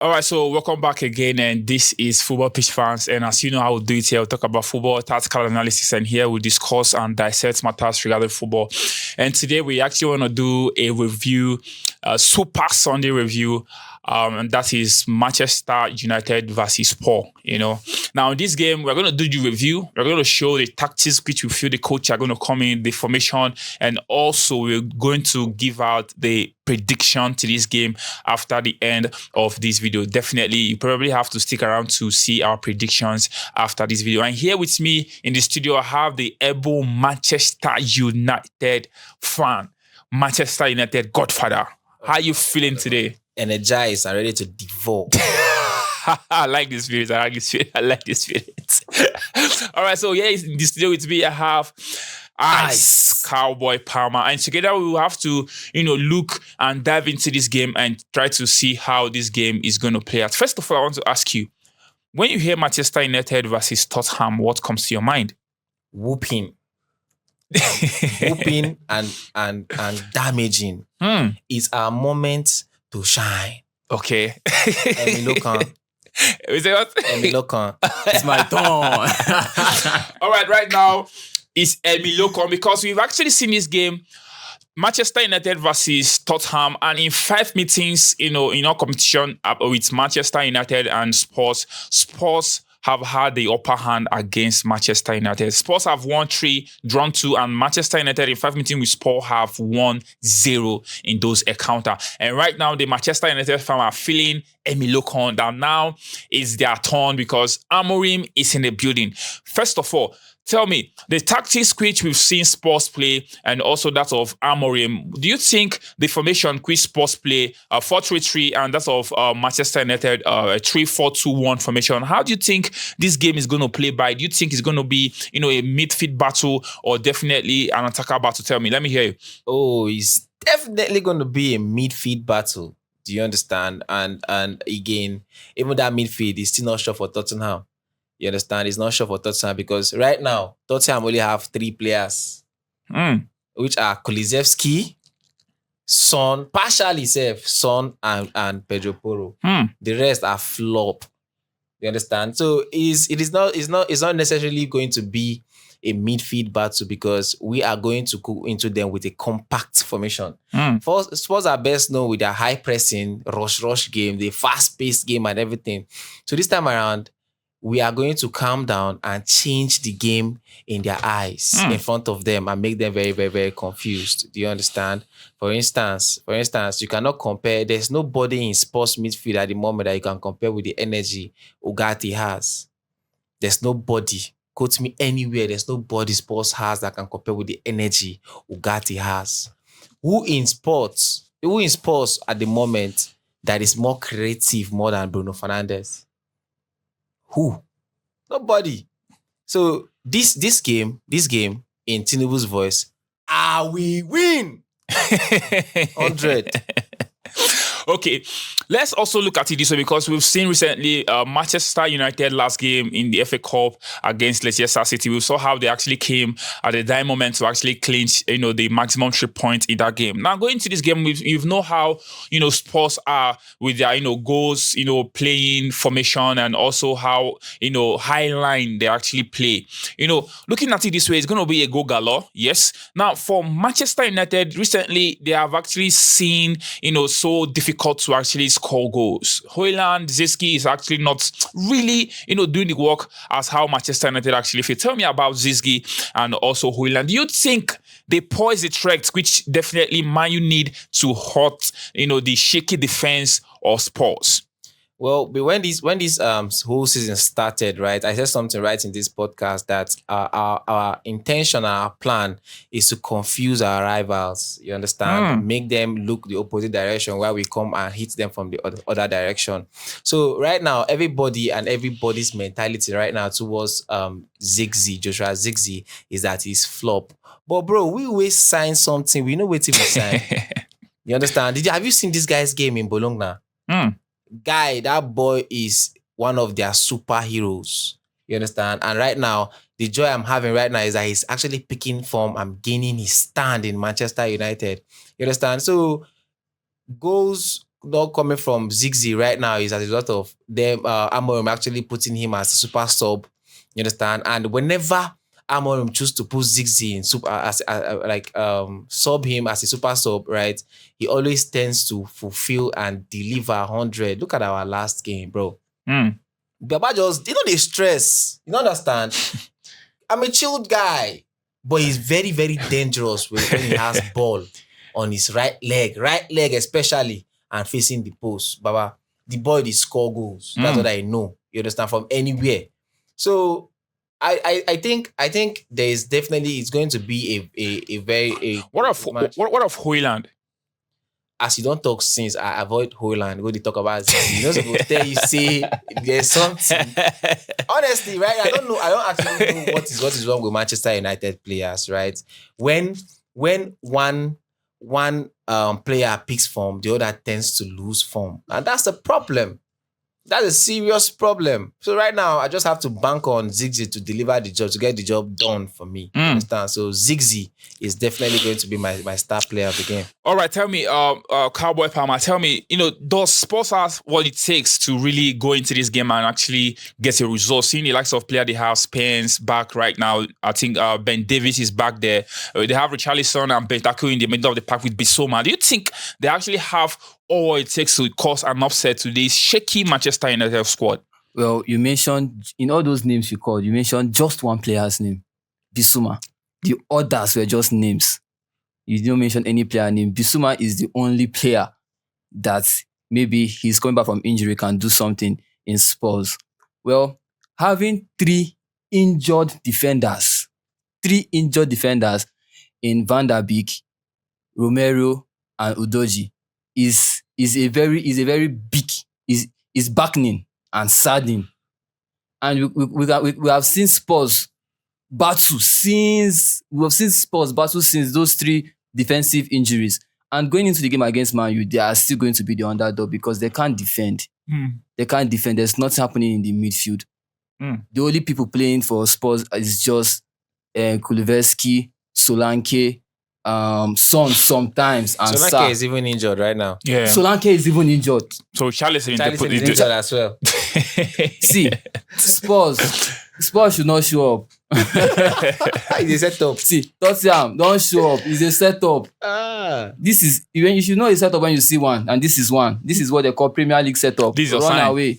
All right, so welcome back again, and this is Football Pitch Fans. And as you know, I will do it here. We'll talk about football, tactical analysis, and here we'll discuss and dissect matters regarding football. And today we actually want to do a review, a Super Sunday review, and that is Manchester United versus Paul. Now in this game, we're going to do the review. We're going to show the tactics which we feel the coach are going to come in, the formation, and also we're going to give out the prediction to this game after the end of this video. Definitely, you probably have to stick around to see our predictions after this video. And here with me in the studio, I have the able Manchester United fan, Manchester United godfather. How are you feeling today? Energized and ready to devour. I like this spirit. I like this spirit. All right, so here in the studio with me, I have Ice Cowboy Palmer, and together we will have to, look and dive into this game and try to see how this game is going to play out. First of all, I want to ask you, when you hear Manchester United versus Tottenham, what comes to your mind? Whooping. Whooping and damaging. It's our moment to shine. Okay. Emilokan. Is it what? Emilokan. It's my turn. All right now it's Emilokan, because we've actually seen this game, Manchester United versus Tottenham, and in 5 meetings, in our competition with Manchester United and Spurs have had the upper hand against Manchester United. Spurs have won 3, drawn 2, and Manchester United in 5 meetings with Spurs have won 0 in those encounters. And right now, the Manchester United fans are feeling Emilokan that now is their turn because Amorim is in the building. First of all, tell me, the tactics which we've seen Spurs play and also that of Amorim, do you think the formation which Spurs play, 4-3-3, and that of Manchester United, a 3-4-2-1 formation, how do you think this game is going to play by? Do you think it's going to be, a midfield battle or definitely an attacker battle? Tell me, let me hear you. Oh, it's definitely going to be a midfield battle. Do you understand? And again, even that midfield is still not sure for Tottenham. You understand? It's not sure for Tottenham because right now, Tottenham only have 3 players, which are Kulusevski, Son, partially safe, Son and Pedro Porro. The rest are flop. You understand? So it's not necessarily going to be a midfield battle because we are going to go into them with a compact formation. Spurs are best known with their high pressing, rush game, the fast-paced game and everything. So this time around, we are going to calm down and change the game in their eyes in front of them and make them very, very, very confused. Do you understand? For instance, you cannot compare. There's nobody in Spurs midfield at the moment that you can compare with the energy Ugarte has. There's nobody. Quote me anywhere. There's nobody Spurs has that can compare with the energy Ugarte has. Who in Spurs at the moment that is more creative more than Bruno Fernandes? Who? Nobody. So this game, in Tinubu's voice, we win 100. Okay, let's also look at it this way because we've seen recently Manchester United last game in the FA Cup against Leicester City. We saw how they actually came at the dying moment to actually clinch, the maximum 3 points in that game. Now going to this game, you know how Spurs are with their goals, playing formation, and also how high line they actually play. Looking at it this way, it's going to be a goal galore. Yes. Now for Manchester United, recently they have actually seen so difficult to actually score goals. Højlund, Zizki is actually not really, doing the work as how Manchester United actually feel. Tell me about Zizki and also Højlund. Do you think they poise the threat, which definitely Man U need to hurt, the shaky defense of Spurs? Well, but when this whole season started, right, I said something right in this podcast that our intention, our plan is to confuse our rivals. You understand? Make them look the opposite direction while we come and hit them from the other direction. So right now, everybody's mentality right now towards Joshua Zirkzee is that he's flop. But bro, we always sign something. We know what we sign. You understand? Have you seen this guy's game in Bologna? Guy, that boy is one of their superheroes. You understand? And right now, the joy I'm having right now is that he's actually picking form and gaining his stand in Manchester United. You understand? So goals not coming from Ziggy right now is as a result of them Amorim actually putting him as a super sub. You understand? And whenever Amorim choose to put Ziggy in super as sub him as a super sub, right? He always tends to fulfill and deliver 100. Look at our last game, bro. Baba just they stress. You don't understand? I'm a chilled guy, but he's very, very dangerous when he has ball on his right leg especially, and facing the post. Baba, the boy will score goals. That's what I know. You understand? From anywhere. So I think there is definitely it's going to be a very what of Højlund? As you don't talk since I avoid Højlund, go to talk about Ziggy. You know, supposed to tell you say there's something. Honestly, right? I don't know. I don't actually know what is wrong with Manchester United players, right? When one player picks form, the other tends to lose form, and that's a problem. That's a serious problem. So right now, I just have to bank on Ziggy to deliver the job, to get the job done for me. You understand? So Ziggy is definitely going to be my star player of the game. All right, tell me, Cowboy Palmer, tell me, does Spurs have what it takes to really go into this game and actually get a result? Seeing the likes of player they have, Spence back right now. I think Ben Davies is back there. They have Richarlison and Bentancur in the middle of the pack with Bissouma. Do you think they actually have all it takes to cause an upset to this shaky Manchester United squad? Well, you mentioned, in all those names you called, you mentioned just one player's name, Bissouma. The others were just names. You didn't mention any player name. Bissouma is the only player that maybe he's coming back from injury, can do something in Spurs. Well, having three injured defenders in Van der Beek, Romero, and Udogie is a very big, is backing and saddening. And we have seen Spurs battle since those three defensive injuries. And going into the game against Man U, they are still going to be the underdog because they can't defend. They can't defend. There's nothing happening in the midfield. The only people playing for Spurs is just Kulusevski, Solanke, Son sometimes, and Solanke is even injured right now. Yeah, Solanke is even injured. So Richarlison is injured as well. See, Spurs should not show up. It's a setup. See, Tottenham don't show up. It's a setup. This is when you should know a setup when you see one, and this is one. This is what they call Premier League setup. This is your Run sign. away.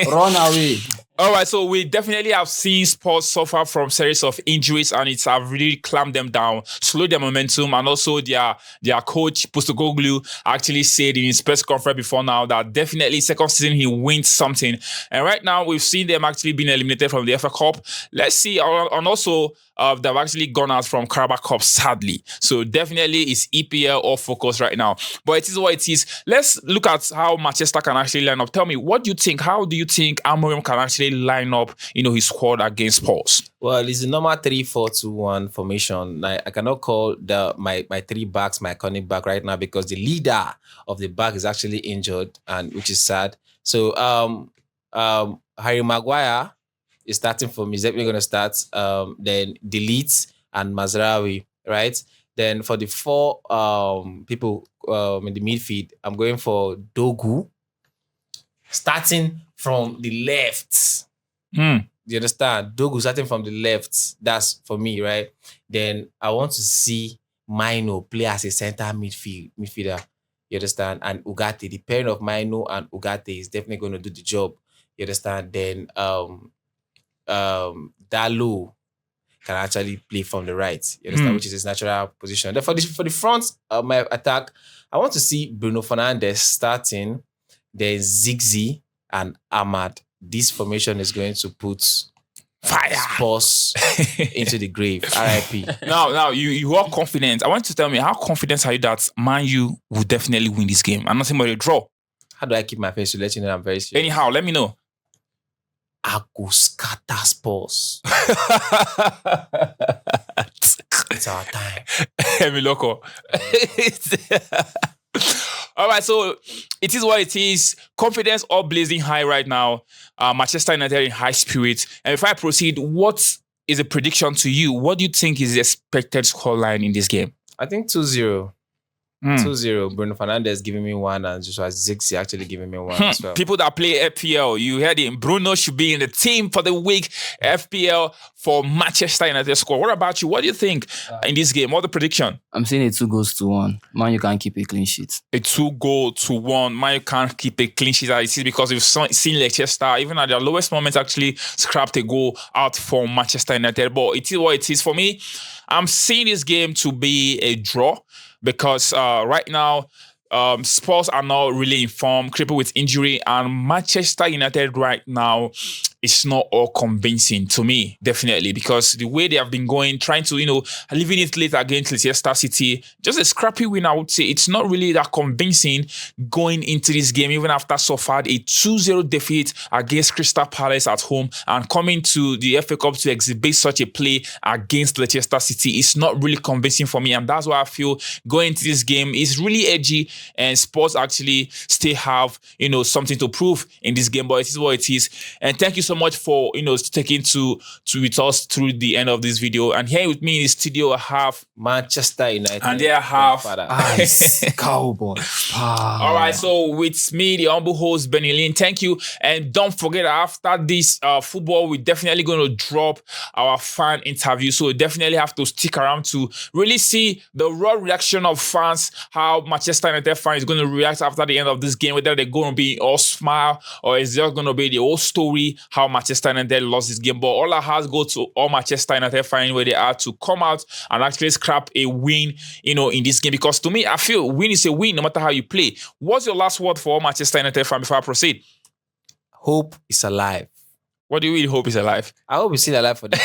Run away. All right, so we definitely have seen Spurs suffer from series of injuries, and it's have really clamped them down, slowed their momentum, and also their coach Postecoglou actually said in his press conference before now that definitely second season he wins something. And right now we've seen them actually being eliminated from the FA Cup. Let's see, and also they've actually gone out from Carabao Cup, sadly. So definitely it's EPL all focus right now. But it is what it is. Let's look at how Manchester can actually line up. Tell me, what do you think? How do you think Amorim can actually line up, his squad against Spurs? Well, it's a normal 3-4-2-1 formation. I cannot call my three backs my iconic back right now because the leader of the back is actually injured, and which is sad. So Harry Maguire is starting for me. He's definitely going to start. Then Delete and Mazraoui, right? Then for the four people in the midfield, I'm going for Dogu, starting from the left. You understand? Dogu starting from the left. That's for me, right? Then I want to see Maino play as a center midfielder. You understand? And Ugarte, the pairing of Maino and Ugarte is definitely going to do the job. You understand? Then Dalot can actually play from the right. You understand? Which is his natural position. Then for the front of my attack, I want to see Bruno Fernandes starting. Then Ziggy and Ahmad. This formation is going to put fire Spurs into the grave. RIP. Now you are confident. I want you to tell me, how confident are you that Man U will definitely win this game? I'm nothing but a draw. How do I keep my face to let you know I'm very serious? Anyhow, let me know. I go scatter Spurs. It's our time. Emi Loco. All right, so it is what it is. Confidence all blazing high right now. Manchester United in high spirits. And if I proceed, what is a prediction to you? What do you think is the expected scoreline in this game? I think 2-0. Hmm. 2-0. Bruno Fernandes giving me one, and Joshua Zirkzee actually giving me one as well. People that play FPL, you heard it. Bruno should be in the team for the week. FPL for Manchester United score. What about you? What do you think in this game? What the prediction? I'm saying a 2-1. Man, you can't keep a clean sheet. A 2-1. Man, you can't keep a clean sheet as it is because we've seen Leicester, even at their lowest moments, actually scrapped a goal out for Manchester United. But it is what it is for me. I'm seeing this game to be a draw because right now, Spurs are not really informed, crippled with injury, and Manchester United right now is not all convincing to me, definitely, because the way they have been going, trying to, leaving it late against Leicester City, just a scrappy win, I would say. It's not really that convincing going into this game, even after suffered a 2-0 defeat against Crystal Palace at home and coming to the FA Cup to exhibit such a play against Leicester City. It's not really convincing for me, and that's why I feel going into this game is really edgy, and Spurs actually still have, something to prove in this game, but it is what it is. And thank you so much for, sticking to with us through the end of this video. And here with me in the studio, I have Manchester United. And there I have Ice Cowboy. All right, so with me, the humble host, Benny Lin. Thank you. And don't forget, after this football, we're definitely going to drop our fan interview. So you definitely have to stick around to really see the raw reaction of fans, how Manchester United fans is going to react after the end of this game, whether they're going to be all smile or is just going to be the whole story, how Manchester United lost this game. But all our hearts go to all Manchester United fans where they are to come out and actually scrap a win, in this game. Because to me, I feel win is a win no matter how you play. What's your last word for all Manchester United fans before I proceed? Hope is alive. What do you really hope is alive? I hope it's still alive for them.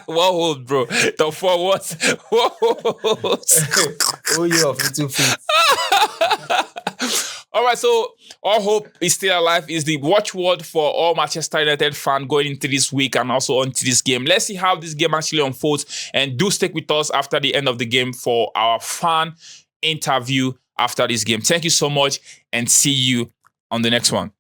What hope, bro? The 4 words. What Oh, you off 2 feet. All right, so all hope is still alive is the watchword for all Manchester United fans going into this week and also into this game. Let's see how this game actually unfolds, and do stick with us after the end of the game for our fan interview after this game. Thank you so much, and see you on the next one.